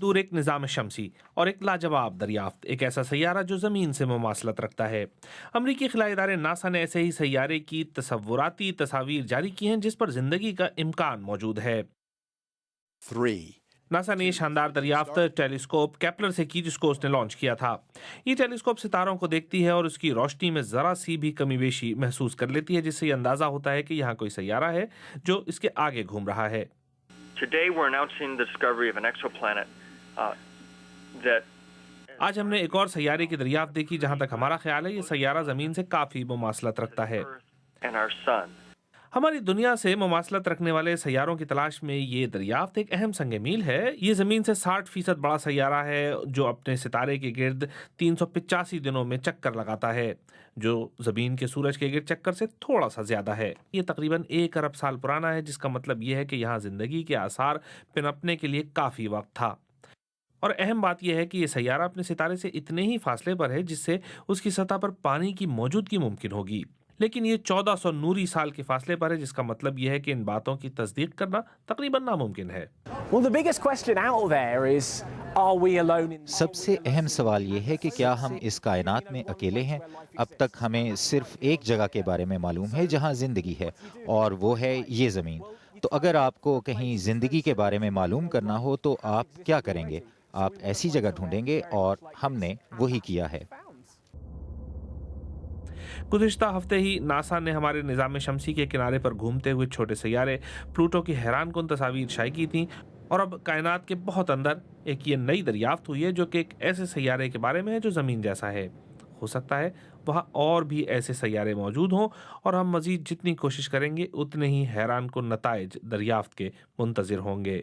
دور ایک نظام شمسی اور ایک لاجواب دریافت، ایک ایسا سیارہ جو زمین سے مماثلت رکھتا ہے۔ امریکی خلائی ادارے ناسا نے ایسے ہی سیارے کی تصوراتی تصاویر جاری کی ہیں جس پر زندگی کا امکان موجود ہے۔ 3. ناسا نے یہ شاندار دریافت ٹیلیسکوپ کیپلر سے کی جس کو اس نے لانچ کیا تھا۔ یہ ٹیلیسکوپ ستاروں کو دیکھتی ہے اور اس کی روشنی میں ذرا سی بھی کمی بیشی محسوس کر لیتی ہے، جس سے یہ اندازہ ہوتا ہے کہ یہاں کوئی سیارہ ہے جو اس کے آگے گھوم رہا ہے۔ Today we're announcing the discovery of an exoplanet that آج ہم نے ایک اور سیارے کی دریافت دیکھی جہاں تک ہمارا خیال ہے یہ سیارہ زمین سے کافی مماثلت رکھتا ہے۔ and our sun. ہماری دنیا سے مماثلت رکھنے والے سیاروں کی تلاش میں یہ دریافت ایک اہم سنگ میل ہے۔ یہ زمین سے 60% بڑا سیارہ ہے جو اپنے ستارے کے گرد 385 دنوں میں چکر لگاتا ہے، جو زمین کے سورج کے گرد چکر سے تھوڑا سا زیادہ ہے۔ یہ تقریباً 1 ارب سال پرانا ہے، جس کا مطلب یہ ہے کہ یہاں زندگی کے آثار پنپنے کے لیے کافی وقت تھا۔ اور اہم بات یہ ہے کہ یہ سیارہ اپنے ستارے سے اتنے ہی فاصلے پر ہے جس سے اس کی سطح پر پانی کی موجودگی ممکن ہوگی، لیکن یہ 1400 نوری سال کے فاصلے پر ہے، جس کا مطلب یہ ہے کہ ان باتوں کی تصدیق کرنا تقریباً ناممکن ہے۔ Well, the biggest question out there is, are we alone in... سب سے اہم سوال یہ ہے کہ کیا ہم اس کائنات میں اکیلے ہیں؟ اب تک ہمیں صرف ایک جگہ کے بارے میں معلوم ہے جہاں زندگی ہے، اور وہ ہے یہ زمین۔ تو اگر آپ کو کہیں زندگی کے بارے میں معلوم کرنا ہو تو آپ کیا کریں گے؟ آپ ایسی جگہ ڈھونڈیں گے، اور ہم نے وہی کیا ہے۔ گزشتہ ہفتے ہی ناسا نے ہمارے نظام شمسی کے کنارے پر گھومتے ہوئے چھوٹے سیارے پلوٹو کی حیران کن تصاویر شائع کی تھیں، اور اب کائنات کے بہت اندر ایک یہ نئی دریافت ہوئی ہے جو کہ ایک ایسے سیارے کے بارے میں ہے جو زمین جیسا ہے۔ ہو سکتا ہے وہاں اور بھی ایسے سیارے موجود ہوں، اور ہم مزید جتنی کوشش کریں گے اتنے ہی حیران کن نتائج دریافت کے منتظر ہوں گے۔